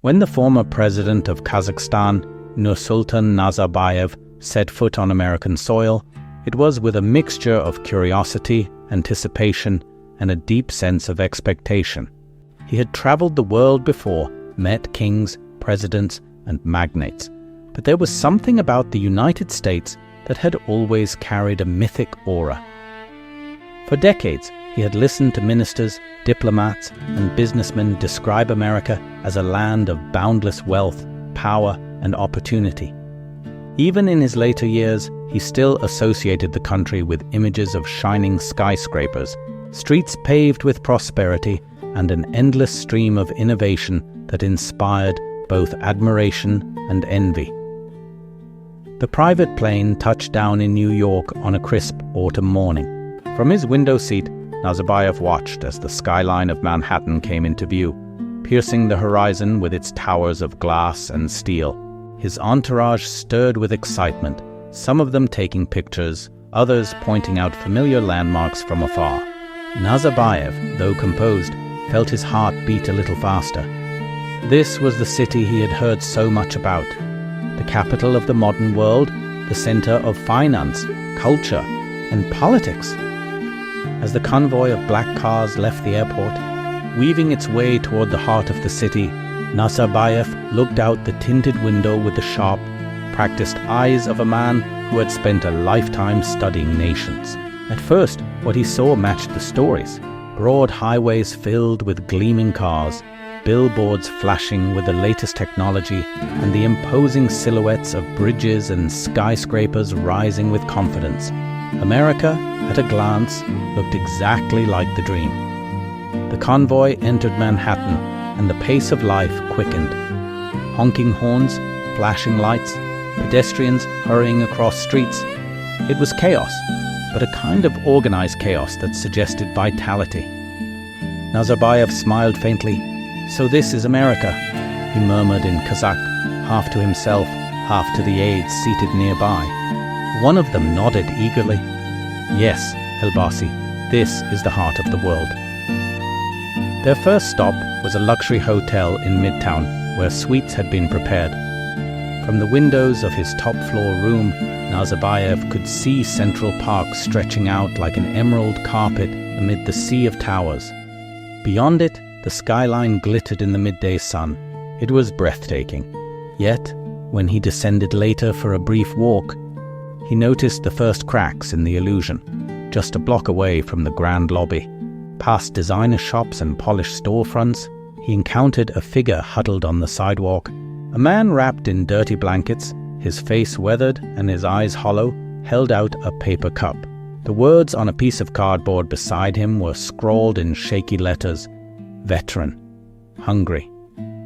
When the former President of Kazakhstan, Nursultan Nazarbayev, set foot on American soil, it was with a mixture of curiosity, anticipation, and a deep sense of expectation. He had traveled the world before, met kings, presidents, and magnates, but there was something about the United States that had always carried a mythic aura. For decades, he had listened to ministers, diplomats, and businessmen describe America as a land of boundless wealth, power, and opportunity. Even in his later years, he still associated the country with images of shining skyscrapers, streets paved with prosperity, and an endless stream of innovation that inspired both admiration and envy. The private plane touched down in New York on a crisp autumn morning. From his window seat, Nazarbayev watched as the skyline of Manhattan came into view, piercing the horizon with its towers of glass and steel. His entourage stirred with excitement, some of them taking pictures, others pointing out familiar landmarks from afar. Nazarbayev, though composed, felt his heart beat a little faster. This was the city he had heard so much about, the capital of the modern world, the center of finance, culture, and politics. As the convoy of black cars left the airport, weaving its way toward the heart of the city, Nazarbayev looked out the tinted window with the sharp, practiced eyes of a man who had spent a lifetime studying nations. At first, what he saw matched the stories. Broad highways filled with gleaming cars, billboards flashing with the latest technology, and the imposing silhouettes of bridges and skyscrapers rising with confidence. America, at a glance, looked exactly like the dream. The convoy entered Manhattan, and the pace of life quickened. Honking horns, flashing lights, pedestrians hurrying across streets. It was chaos, but a kind of organized chaos that suggested vitality. Nazarbayev smiled faintly. "So this is America," he murmured in Kazakh, half to himself, half to the aides seated nearby. One of them nodded eagerly. "Yes, Elbasi, this is the heart of the world." Their first stop was a luxury hotel in Midtown, where suites had been prepared. From the windows of his top-floor room, Nazarbayev could see Central Park stretching out like an emerald carpet amid the sea of towers. Beyond it, the skyline glittered in the midday sun. It was breathtaking. Yet, when he descended later for a brief walk, he noticed the first cracks in the illusion, just a block away from the grand lobby. Past designer shops and polished storefronts, he encountered a figure huddled on the sidewalk. A man wrapped in dirty blankets, his face weathered and his eyes hollow, held out a paper cup. The words on a piece of cardboard beside him were scrawled in shaky letters: "Veteran. Hungry.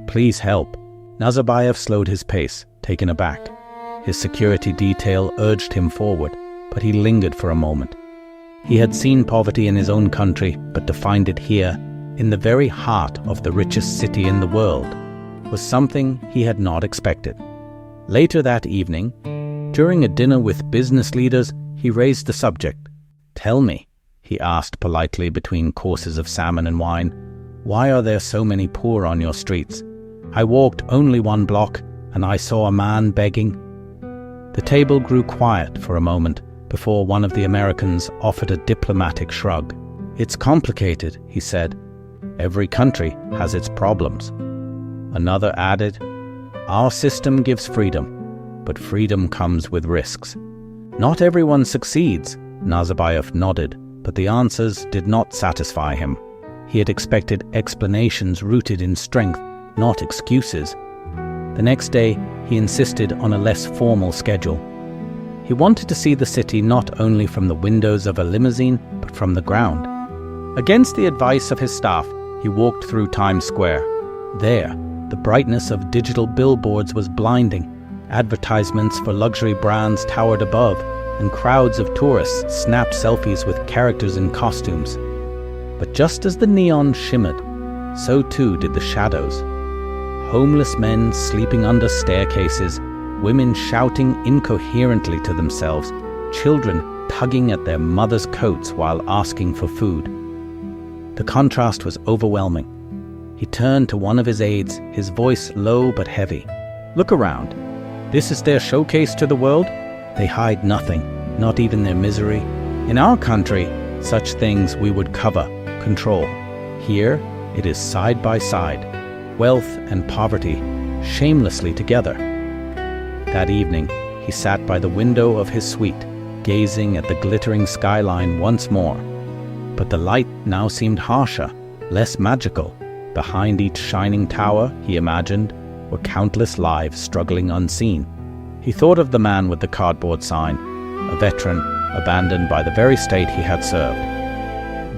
Please help." Nazarbayev slowed his pace, taken aback. His security detail urged him forward, but he lingered for a moment. He had seen poverty in his own country, but to find it here, in the very heart of the richest city in the world, was something he had not expected. Later that evening, during a dinner with business leaders, he raised the subject. "Tell me," he asked politely between courses of salmon and wine, "why are there so many poor on your streets? I walked only 1 block, and I saw a man begging." The table grew quiet for a moment before one of the Americans offered a diplomatic shrug. "It's complicated," he said. "Every country has its problems." Another added, "Our system gives freedom, but freedom comes with risks." "Not everyone succeeds," Nazarbayev nodded, but the answers did not satisfy him. He had expected explanations rooted in strength, not excuses. The next day, he insisted on a less formal schedule. He wanted to see the city not only from the windows of a limousine, but from the ground. Against the advice of his staff, he walked through Times Square. There, the brightness of digital billboards was blinding. Advertisements for luxury brands towered above, and crowds of tourists snapped selfies with characters in costumes. But just as the neon shimmered, so too did the shadows. Homeless men sleeping under staircases, women shouting incoherently to themselves, children tugging at their mothers' coats while asking for food. The contrast was overwhelming. He turned to one of his aides, his voice low but heavy. "Look around. This is their showcase to the world? They hide nothing, not even their misery. In our country, such things we would cover, control. Here, it is side by side, wealth and poverty, shamelessly together." That evening, he sat by the window of his suite, gazing at the glittering skyline once more. But the light now seemed harsher, less magical. Behind each shining tower, he imagined, were countless lives struggling unseen. He thought of the man with the cardboard sign, a veteran abandoned by the very state he had served.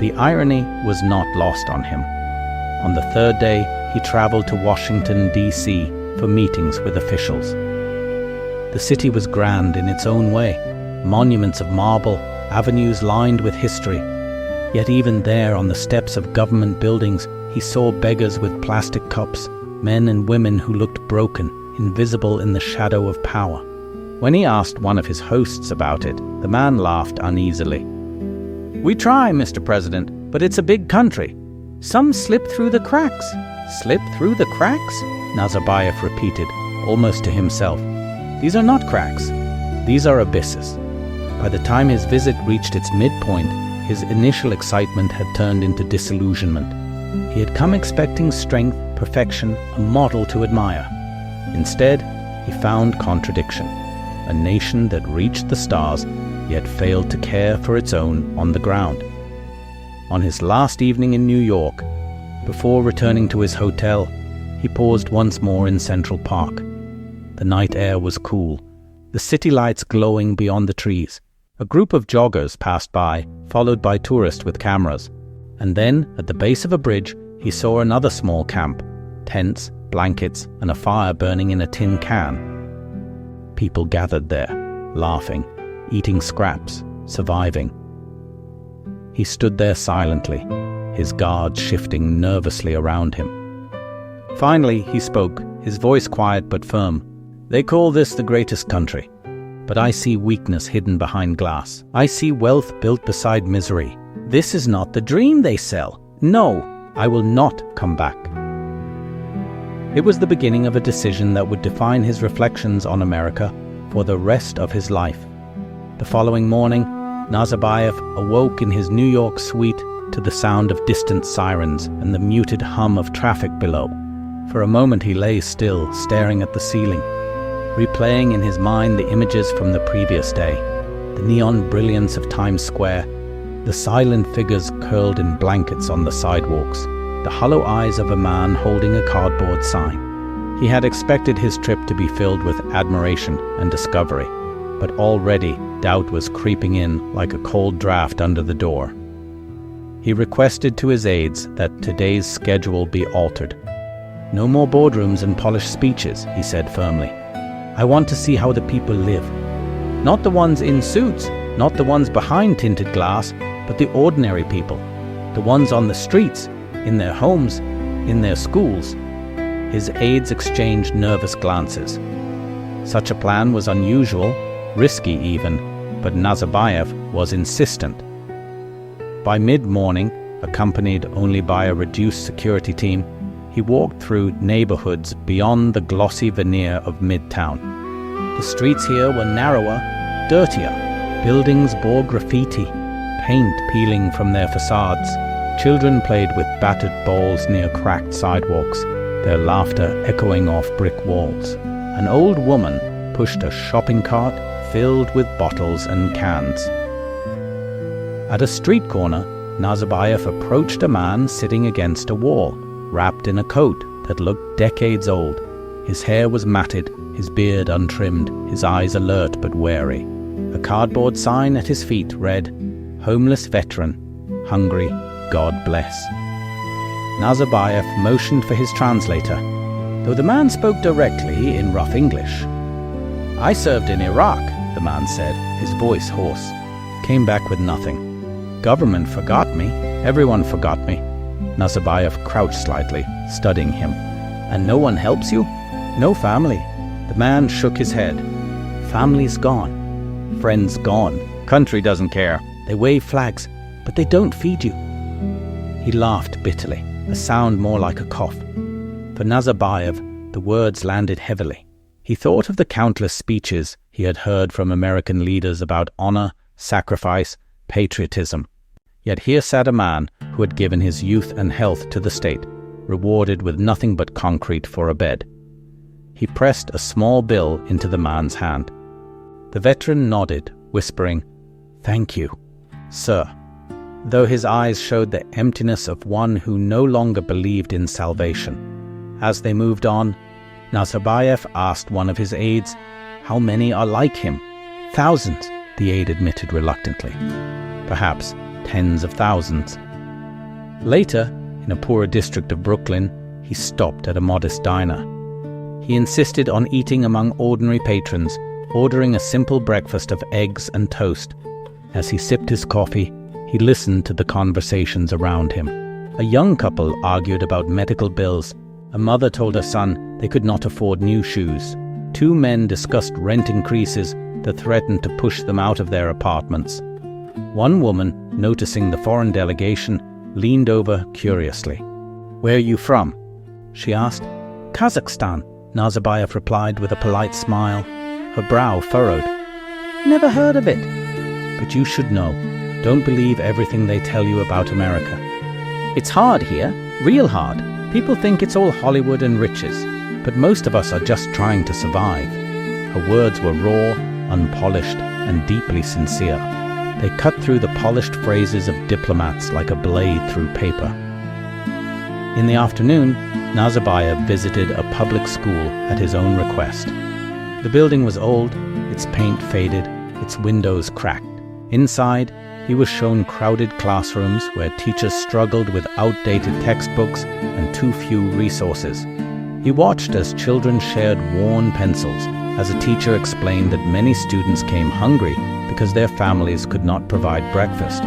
The irony was not lost on him. On the third day, he traveled to Washington, D.C. for meetings with officials. The city was grand in its own way, monuments of marble, avenues lined with history. Yet even there, on the steps of government buildings, he saw beggars with plastic cups, men and women who looked broken, invisible in the shadow of power. When he asked one of his hosts about it, the man laughed uneasily. "We try, Mr. President, but it's a big country. Some slip through the cracks." "Slip through the cracks?" Nazarbayev repeated, almost to himself. "These are not cracks. These are abysses." By the time his visit reached its midpoint, his initial excitement had turned into disillusionment. He had come expecting strength, perfection, a model to admire. Instead, he found contradiction. A nation that reached the stars, yet failed to care for its own on the ground. On his last evening in New York, before returning to his hotel, he paused once more in Central Park. The night air was cool, the city lights glowing beyond the trees. A group of joggers passed by, followed by tourists with cameras. And then, at the base of a bridge, he saw another small camp, tents, blankets, and a fire burning in a tin can. People gathered there, laughing, eating scraps, surviving. He stood there silently, his guards shifting nervously around him. Finally, he spoke, his voice quiet but firm. "They call this the greatest country. But I see weakness hidden behind glass. I see wealth built beside misery. This is not the dream they sell. No, I will not come back." It was the beginning of a decision that would define his reflections on America for the rest of his life. The following morning, Nazarbayev awoke in his New York suite to the sound of distant sirens and the muted hum of traffic below. For a moment he lay still, staring at the ceiling, replaying in his mind the images from the previous day, the neon brilliance of Times Square, the silent figures curled in blankets on the sidewalks, the hollow eyes of a man holding a cardboard sign. He had expected his trip to be filled with admiration and discovery, but already doubt was creeping in like a cold draft under the door. He requested to his aides that today's schedule be altered. "No more boardrooms and polished speeches," he said firmly. "I want to see how the people live. Not the ones in suits, not the ones behind tinted glass, but the ordinary people, the ones on the streets, in their homes, in their schools." His aides exchanged nervous glances. Such a plan was unusual, risky even, but Nazarbayev was insistent. By mid-morning, accompanied only by a reduced security team, he walked through neighborhoods beyond the glossy veneer of Midtown. The streets here were narrower, dirtier. Buildings bore graffiti, paint peeling from their facades. Children played with battered balls near cracked sidewalks, their laughter echoing off brick walls. An old woman pushed a shopping cart filled with bottles and cans. At a street corner, Nazarbayev approached a man sitting against a wall, wrapped in a coat that looked decades old. His hair was matted, his beard untrimmed, his eyes alert but wary. A cardboard sign at his feet read, "Homeless veteran, hungry, God bless." Nazarbayev motioned for his translator, though the man spoke directly in rough English. "I served in Iraq," the man said, his voice hoarse. "Came back with nothing. Government forgot me. Everyone forgot me." Nazarbayev crouched slightly, studying him. "And no one helps you?" "No family." The man shook his head. "Family's gone. Friends gone. Country doesn't care. They wave flags, but they don't feed you." He laughed bitterly. a sound more like a cough. For Nazarbayev, the words landed heavily. He thought of the countless speeches he had heard from American leaders about honor, sacrifice, patriotism. Yet here sat a man who had given his youth and health to the state, rewarded with nothing but concrete for a bed. He pressed a small bill into the man's hand. The veteran nodded, whispering, "Thank you, sir," though his eyes showed the emptiness of one who no longer believed in salvation. As they moved on, Nazarbayev asked one of his aides, "How many are like him?" "Thousands," the aide admitted reluctantly. "Perhaps tens of thousands." Later, in a poorer district of Brooklyn, he stopped at a modest diner. He insisted on eating among ordinary patrons, ordering a simple breakfast of eggs and toast. As he sipped his coffee, he listened to the conversations around him. A young couple argued about medical bills. A mother told her son they could not afford new shoes. Two men discussed rent increases that threatened to push them out of their apartments. One woman, noticing the foreign delegation, leaned over curiously. "Where are you from?" she asked. "Kazakhstan," Nazarbayev replied with a polite smile, her brow furrowed. "Never heard of it." "But you should know. Don't believe everything they tell you about America. It's hard here, real hard. People think it's all Hollywood and riches, but most of us are just trying to survive." Her words were raw, unpolished, and deeply sincere. They cut through the polished phrases of diplomats like a blade through paper. In the afternoon, Nazarbayev visited a public school at his own request. The building was old, its paint faded, its windows cracked. Inside, he was shown crowded classrooms where teachers struggled with outdated textbooks and too few resources. He watched as children shared worn pencils, as a teacher explained that many students came hungry because their families could not provide breakfast.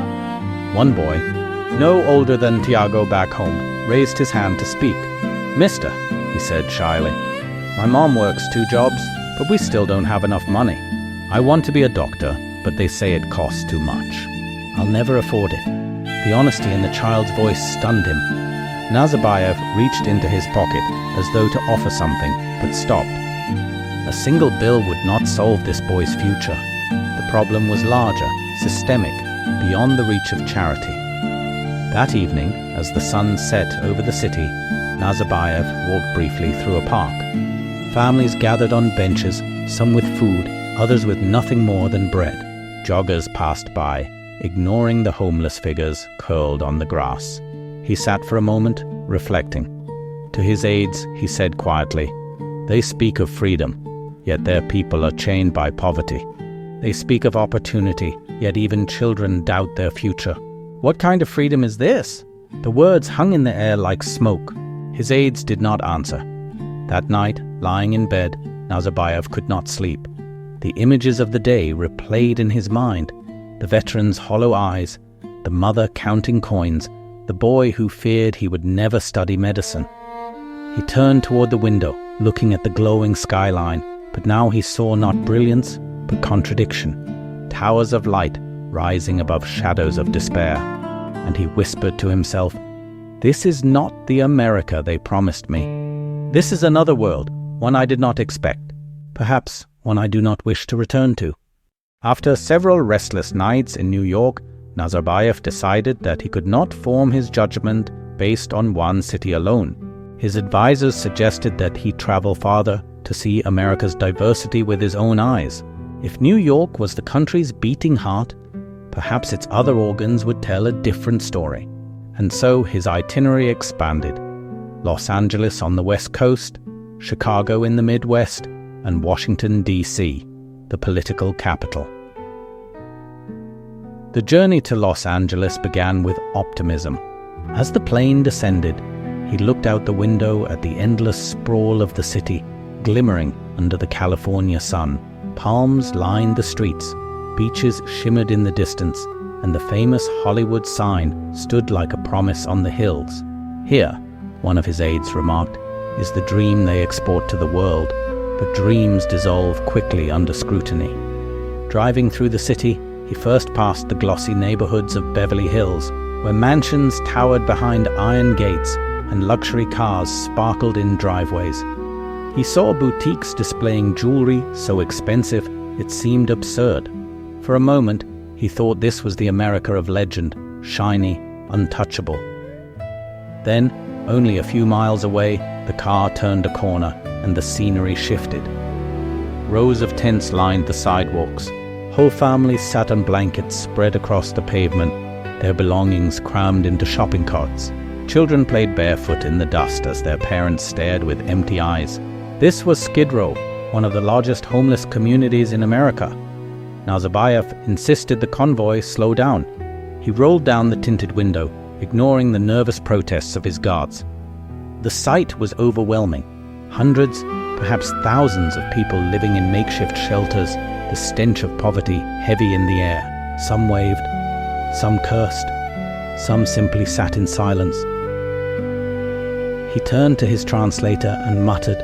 One boy, no older than Tiago back home, raised his hand to speak. "Mister," he said shyly, "my mom works 2 jobs, but we still don't have enough money. I want to be a doctor, but they say it costs too much. I'll never afford it." The honesty in the child's voice stunned him. Nazarbayev reached into his pocket as though to offer something, but stopped. A single bill would not solve this boy's future. The problem was larger, systemic, beyond the reach of charity. That evening, as the sun set over the city, Nazarbayev walked briefly through a park. Families gathered on benches, some with food, others with nothing more than bread. Joggers passed by, ignoring the homeless figures curled on the grass. He sat for a moment, reflecting. To his aides, he said quietly, "They speak of freedom, yet their people are chained by poverty. They speak of opportunity, yet even children doubt their future. What kind of freedom is this?" The words hung in the air like smoke. His aides did not answer. That night, lying in bed, Nazarbayev could not sleep. The images of the day replayed in his mind. The veteran's hollow eyes, the mother counting coins, the boy who feared he would never study medicine. He turned toward the window, looking at the glowing skyline, but now he saw not brilliance, but contradiction. Towers of light rising above shadows of despair. And he whispered to himself, "This is not the America they promised me. This is another world, one I did not expect. Perhaps one I do not wish to return to." After several restless nights in New York, Nazarbayev decided that he could not form his judgment based on one city alone. His advisors suggested that he travel farther to see America's diversity with his own eyes. If New York was the country's beating heart, perhaps its other organs would tell a different story. And so his itinerary expanded. Los Angeles on the West Coast, Chicago in the Midwest, and Washington, D.C., the political capital. The journey to Los Angeles began with optimism. As the plane descended, he looked out the window at the endless sprawl of the city, glimmering under the California sun. Palms lined the streets, beaches shimmered in the distance, and the famous Hollywood sign stood like a promise on the hills. "Here," one of his aides remarked, "is the dream they export to the world, but dreams dissolve quickly under scrutiny." Driving through the city, he first passed the glossy neighborhoods of Beverly Hills, where mansions towered behind iron gates and luxury cars sparkled in driveways. He saw boutiques displaying jewelry so expensive it seemed absurd. For a moment, he thought this was the America of legend, shiny, untouchable. Then, only a few miles away, the car turned a corner and the scenery shifted. Rows of tents lined the sidewalks. Whole families sat on blankets spread across the pavement, their belongings crammed into shopping carts. Children played barefoot in the dust as their parents stared with empty eyes. This was Skid Row, one of the largest homeless communities in America. Nazarbayev insisted the convoy slow down. He rolled down the tinted window, ignoring the nervous protests of his guards. The sight was overwhelming. Hundreds, perhaps thousands of people living in makeshift shelters, the stench of poverty heavy in the air. Some waved, some cursed, some simply sat in silence. He turned to his translator and muttered,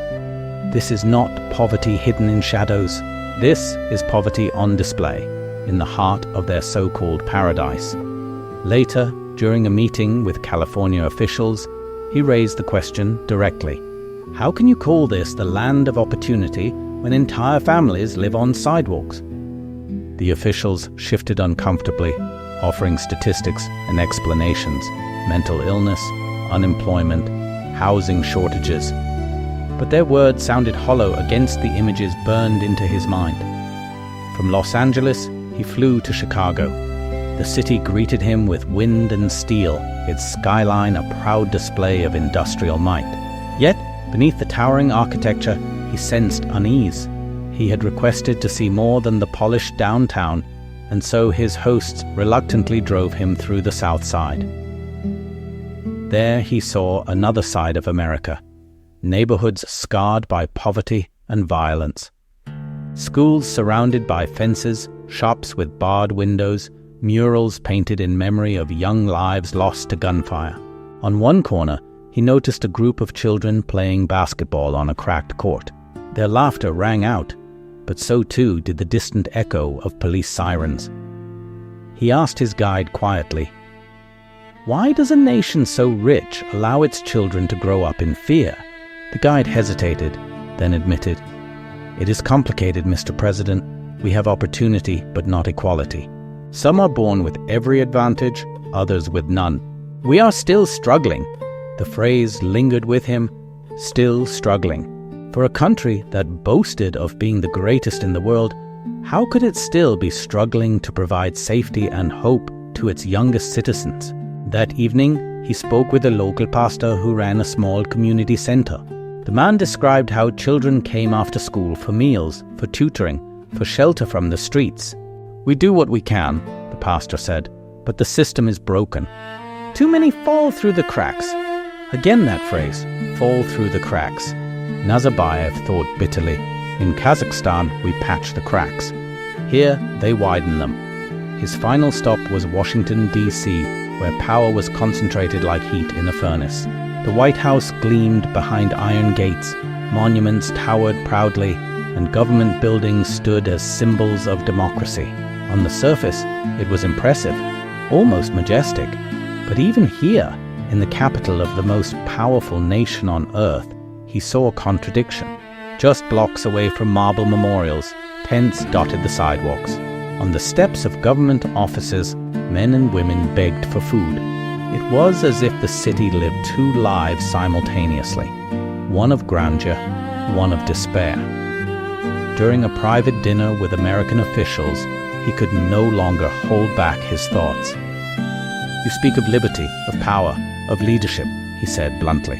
"This is not poverty hidden in shadows. This is poverty on display, in the heart of their so-called paradise." Later, during a meeting with California officials, he raised the question directly. How can you call this the land of opportunity when entire families live on sidewalks? The officials shifted uncomfortably, offering statistics and explanations: mental illness, unemployment, housing shortages. But their words sounded hollow against the images burned into his mind. From Los Angeles, he flew to Chicago. The city greeted him with wind and steel, its skyline a proud display of industrial might. Yet, beneath the towering architecture, he sensed unease. He had requested to see more than the polished downtown, and so his hosts reluctantly drove him through the South Side. There he saw another side of America, neighborhoods scarred by poverty and violence. Schools surrounded by fences, shops with barred windows, murals painted in memory of young lives lost to gunfire. On one corner, he noticed a group of children playing basketball on a cracked court. Their laughter rang out, but so too did the distant echo of police sirens. He asked his guide quietly, "Why does a nation so rich allow its children to grow up in fear?" The guide hesitated, then admitted, "It is complicated, Mr. President. We have opportunity, but not equality. Some are born with every advantage, others with none. We are still struggling." The phrase lingered with him, still struggling. For a country that boasted of being the greatest in the world, how could it still be struggling to provide safety and hope to its youngest citizens? That evening, he spoke with a local pastor who ran a small community center. The man described how children came after school for meals, for tutoring, for shelter from the streets. "We do what we can," the pastor said, "but the system is broken. Too many fall through the cracks." Again that phrase, fall through the cracks. Nazarbayev thought bitterly, in Kazakhstan we patch the cracks. Here they widen them. His final stop was Washington, D.C., where power was concentrated like heat in a furnace. The White House gleamed behind iron gates, monuments towered proudly, and government buildings stood as symbols of democracy. On the surface, it was impressive, almost majestic. But even here, in the capital of the most powerful nation on earth, he saw a contradiction. Just blocks away from marble memorials, tents dotted the sidewalks. On the steps of government offices, men and women begged for food. It was as if the city lived two lives simultaneously, one of grandeur, one of despair. During a private dinner with American officials, he could no longer hold back his thoughts. "You speak of liberty, of power, of leadership," he said bluntly.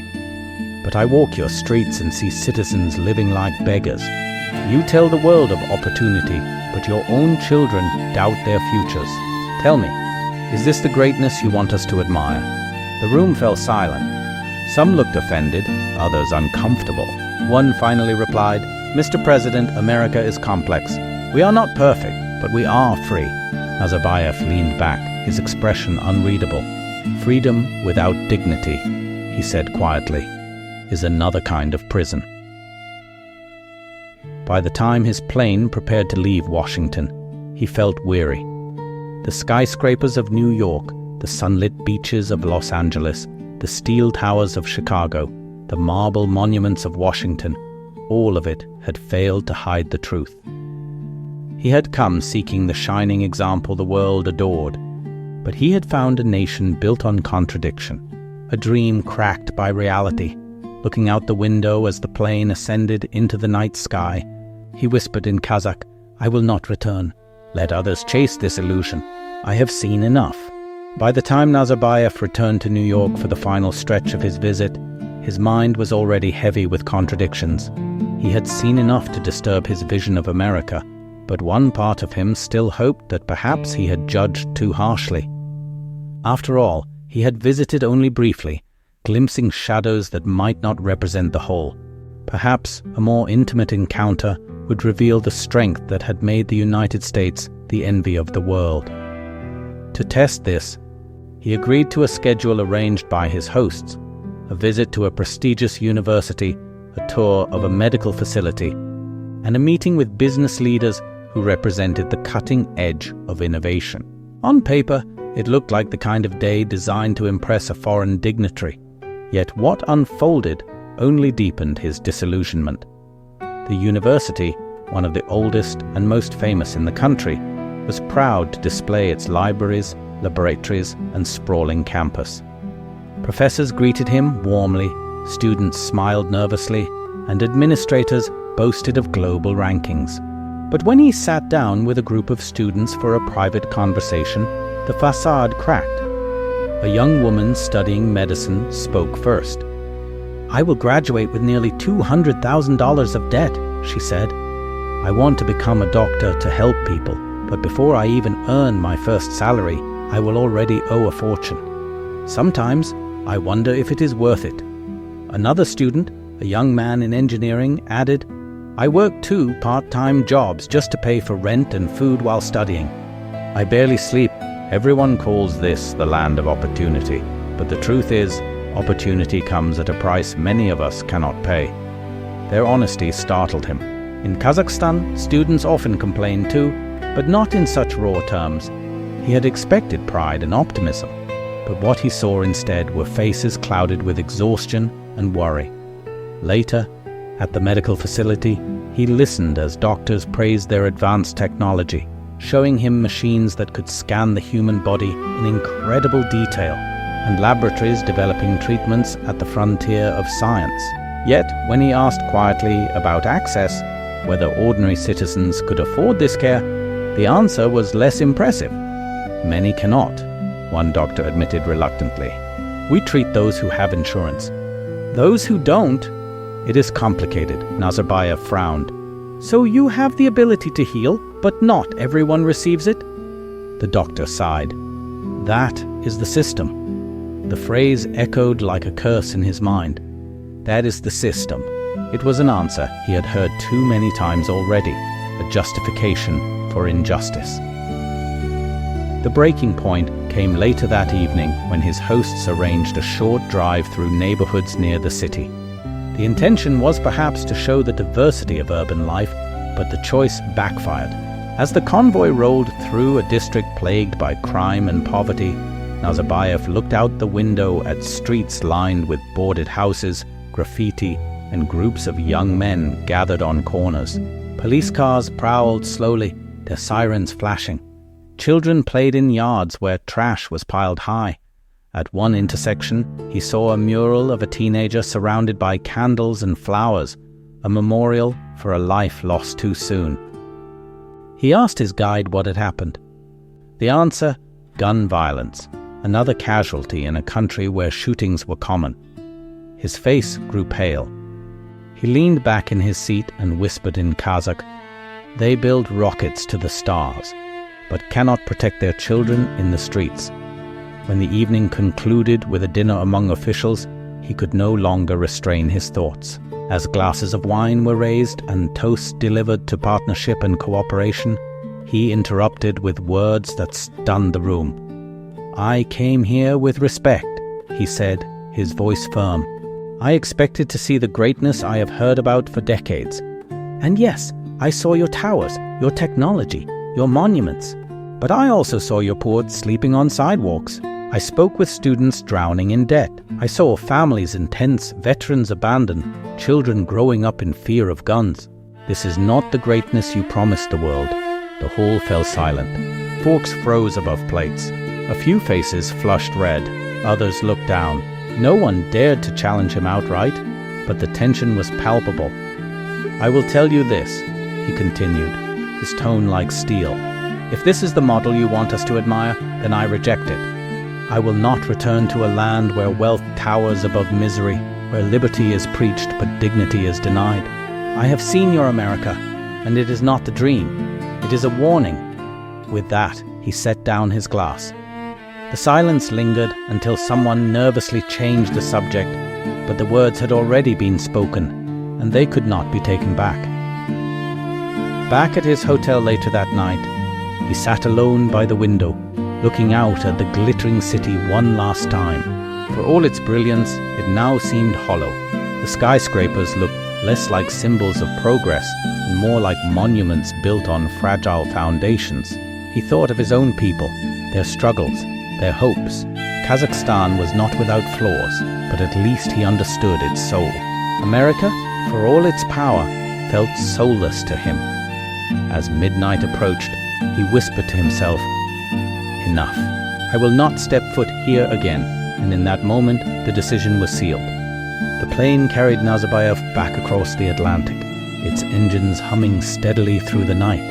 "But I walk your streets and see citizens living like beggars. You tell the world of opportunity, but your own children doubt their futures. Tell me, is this the greatness you want us to admire?" The room fell silent. Some looked offended, others uncomfortable. One finally replied, "Mr. President, America is complex. We are not perfect, but we are free." Nazarbayev leaned back, his expression unreadable. "Freedom without dignity," he said quietly, "is another kind of prison." By the time his plane prepared to leave Washington, he felt weary. The skyscrapers of New York, the sunlit beaches of Los Angeles, the steel towers of Chicago, the marble monuments of Washington, all of it had failed to hide the truth. He had come seeking the shining example the world adored, but he had found a nation built on contradiction, a dream cracked by reality. Looking out the window as the plane ascended into the night sky, he whispered in Kazakh, "I will not return. Let others chase this illusion. I have seen enough." By the time Nazarbayev returned to New York for the final stretch of his visit, his mind was already heavy with contradictions. He had seen enough to disturb his vision of America, but one part of him still hoped that perhaps he had judged too harshly. After all, he had visited only briefly, glimpsing shadows that might not represent the whole. Perhaps a more intimate encounter would reveal the strength that had made the United States the envy of the world. To test this, he agreed to a schedule arranged by his hosts, a visit to a prestigious university, a tour of a medical facility, and a meeting with business leaders who represented the cutting edge of innovation. On paper, it looked like the kind of day designed to impress a foreign dignitary. Yet what unfolded only deepened his disillusionment. The university, one of the oldest and most famous in the country, was proud to display its libraries, laboratories, and sprawling campus. Professors greeted him warmly, students smiled nervously, and administrators boasted of global rankings. But when he sat down with a group of students for a private conversation, the facade cracked. A young woman studying medicine spoke first. "I will graduate with nearly $200,000 of debt," she said. "I want to become a doctor to help people, but before I even earn my first salary, I will already owe a fortune. Sometimes I wonder if it is worth it." Another student, a young man in engineering, added, "I work 2 part-time jobs just to pay for rent and food while studying. I barely sleep. Everyone calls this the land of opportunity, but the truth is, opportunity comes at a price many of us cannot pay." Their honesty startled him. In Kazakhstan, students often complain too, but not in such raw terms. He had expected pride and optimism, but what he saw instead were faces clouded with exhaustion and worry. Later, at the medical facility, he listened as doctors praised their advanced technology, showing him machines that could scan the human body in incredible detail, and laboratories developing treatments at the frontier of science. Yet, when he asked quietly about access, whether ordinary citizens could afford this care, the answer was less impressive. "Many cannot," one doctor admitted reluctantly. "We treat those who have insurance. Those who don't, it is complicated," Nazarbayev frowned. "So you have the ability to heal, but not everyone receives it?" The doctor sighed. "That is the system." The phrase echoed like a curse in his mind. That is the system. It was an answer he had heard too many times already, a justification for injustice. The breaking point came later that evening when his hosts arranged a short drive through neighborhoods near the city. The intention was perhaps to show the diversity of urban life, but the choice backfired. As the convoy rolled through a district plagued by crime and poverty, Nazarbayev looked out the window at streets lined with boarded houses, graffiti, and groups of young men gathered on corners. Police cars prowled slowly, their sirens flashing. Children played in yards where trash was piled high. At one intersection, he saw a mural of a teenager surrounded by candles and flowers, a memorial for a life lost too soon. He asked his guide what had happened. The answer, gun violence, another casualty in a country where shootings were common. His face grew pale. He leaned back in his seat and whispered in Kazakh, "They build rockets to the stars, but cannot protect their children in the streets." When the evening concluded with a dinner among officials, he could no longer restrain his thoughts. As glasses of wine were raised and toasts delivered to partnership and cooperation, he interrupted with words that stunned the room. "I came here with respect," he said, his voice firm. "I expected to see the greatness I have heard about for decades. And yes, I saw your towers, your technology, your monuments. But I also saw your poor sleeping on sidewalks, I spoke with students drowning in debt. I saw families in tents, veterans abandoned, children growing up in fear of guns. This is not the greatness you promised the world. The hall fell silent. Forks froze above plates. A few faces flushed red. Others looked down. No one dared to challenge him outright, but the tension was palpable. "I will tell you this," he continued, his tone like steel. "If this is the model you want us to admire, then I reject it. I will not return to a land where wealth towers above misery, where liberty is preached but dignity is denied. I have seen your America, and it is not the dream. It is a warning." With that, he set down his glass. The silence lingered until someone nervously changed the subject, but the words had already been spoken, and they could not be taken back. Back at his hotel later that night, he sat alone by the window, looking out at the glittering city one last time. For all its brilliance, it now seemed hollow. The skyscrapers looked less like symbols of progress and more like monuments built on fragile foundations. He thought of his own people, their struggles, their hopes. Kazakhstan was not without flaws, but at least he understood its soul. America, for all its power, felt soulless to him. As midnight approached, he whispered to himself, "Enough. I will not step foot here again," and in that moment the decision was sealed. The plane carried Nazarbayev back across the Atlantic, its engines humming steadily through the night.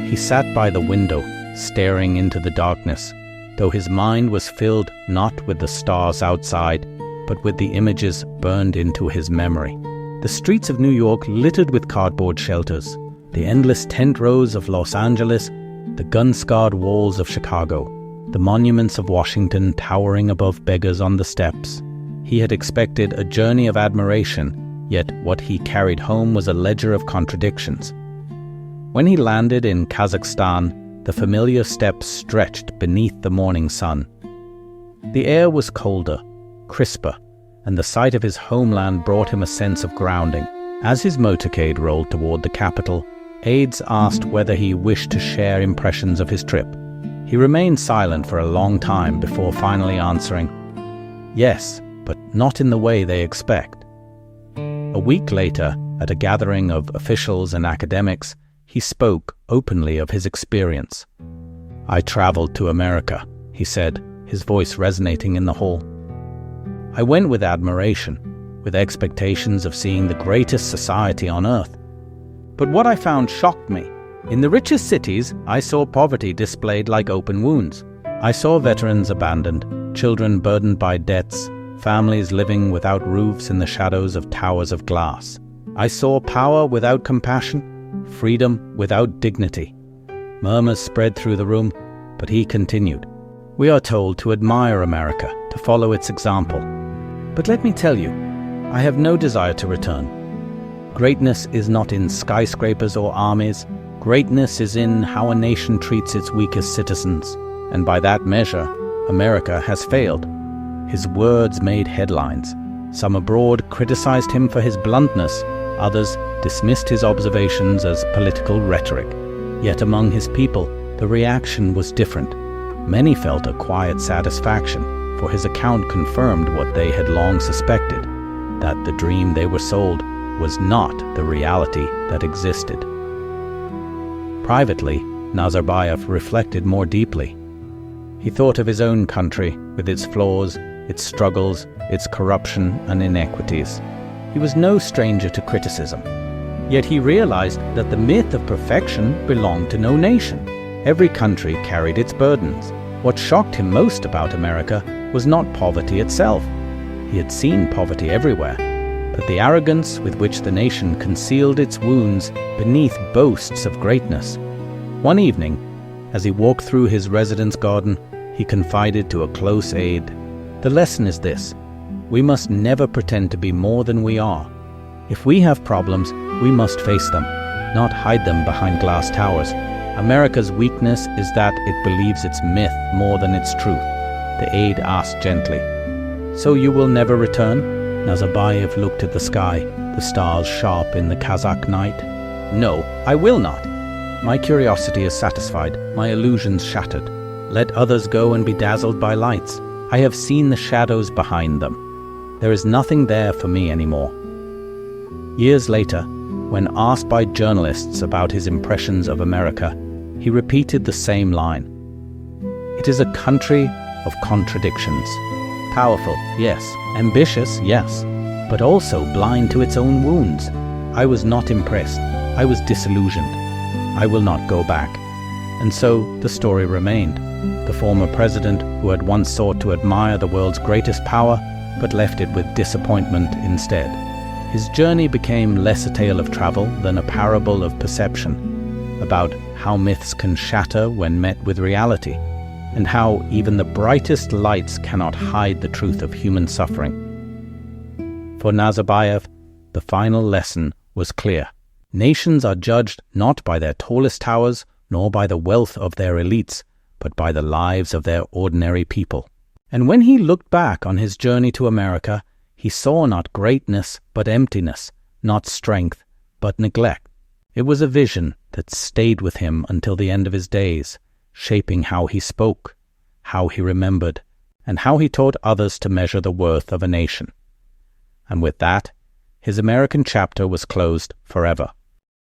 He sat by the window, staring into the darkness, though his mind was filled not with the stars outside, but with the images burned into his memory. The streets of New York littered with cardboard shelters, the endless tent rows of Los Angeles, the gun-scarred walls of Chicago, the monuments of Washington towering above beggars on the steps. He had expected a journey of admiration, yet what he carried home was a ledger of contradictions. When he landed in Kazakhstan, the familiar steps stretched beneath the morning sun. The air was colder, crisper, and the sight of his homeland brought him a sense of grounding. As his motorcade rolled toward the capital, aides asked whether he wished to share impressions of his trip. He remained silent for a long time before finally answering, "Yes, but not in the way they expect." A week later, at a gathering of officials and academics, he spoke openly of his experience. "I traveled to America," he said, his voice resonating in the hall. "I went with admiration, with expectations of seeing the greatest society on earth. But what I found shocked me. In the richest cities, I saw poverty displayed like open wounds. I saw veterans abandoned, children burdened by debts, families living without roofs in the shadows of towers of glass. I saw power without compassion, freedom without dignity." Murmurs spread through the room, but he continued, "We are told to admire America, to follow its example. But let me tell you, I have no desire to return. Greatness is not in skyscrapers or armies. Greatness is in how a nation treats its weakest citizens. And by that measure, America has failed." His words made headlines. Some abroad criticized him for his bluntness. Others dismissed his observations as political rhetoric. Yet among his people, the reaction was different. Many felt a quiet satisfaction, for his account confirmed what they had long suspected, that the dream they were sold was not the reality that existed. Privately, Nazarbayev reflected more deeply. He thought of his own country, with its flaws, its struggles, its corruption and inequities. He was no stranger to criticism. Yet he realized that the myth of perfection belonged to no nation. Every country carried its burdens. What shocked him most about America was not poverty itself. He had seen poverty everywhere, but the arrogance with which the nation concealed its wounds beneath boasts of greatness. One evening, as he walked through his residence garden, he confided to a close aide, "The lesson is this: we must never pretend to be more than we are. If we have problems, we must face them, not hide them behind glass towers. America's weakness is that it believes its myth more than its truth." The aide asked gently, "So you will never return?" Nazarbayev looked at the sky, the stars sharp in the Kazakh night. "No, I will not. My curiosity is satisfied, my illusions shattered. Let others go and be dazzled by lights. I have seen the shadows behind them. There is nothing there for me anymore. Years later, when asked by journalists about his impressions of America, he repeated the same line. It is a country of contradictions. Powerful, yes. Ambitious, yes. But also blind to its own wounds. I was not impressed. I was disillusioned. I will not go back. And so the story remained. The former president, who had once sought to admire the world's greatest power, but left it with disappointment instead. His journey became less a tale of travel than a parable of perception, about how myths can shatter when met with reality, and how even the brightest lights cannot hide the truth of human suffering. For Nazarbayev, the final lesson was clear. Nations are judged not by their tallest towers, nor by the wealth of their elites, but by the lives of their ordinary people. And when he looked back on his journey to America, he saw not greatness but emptiness, not strength but neglect. It was a vision that stayed with him until the end of his days, shaping how he spoke, how he remembered, and how he taught others to measure the worth of a nation. And with that, his American chapter was closed forever.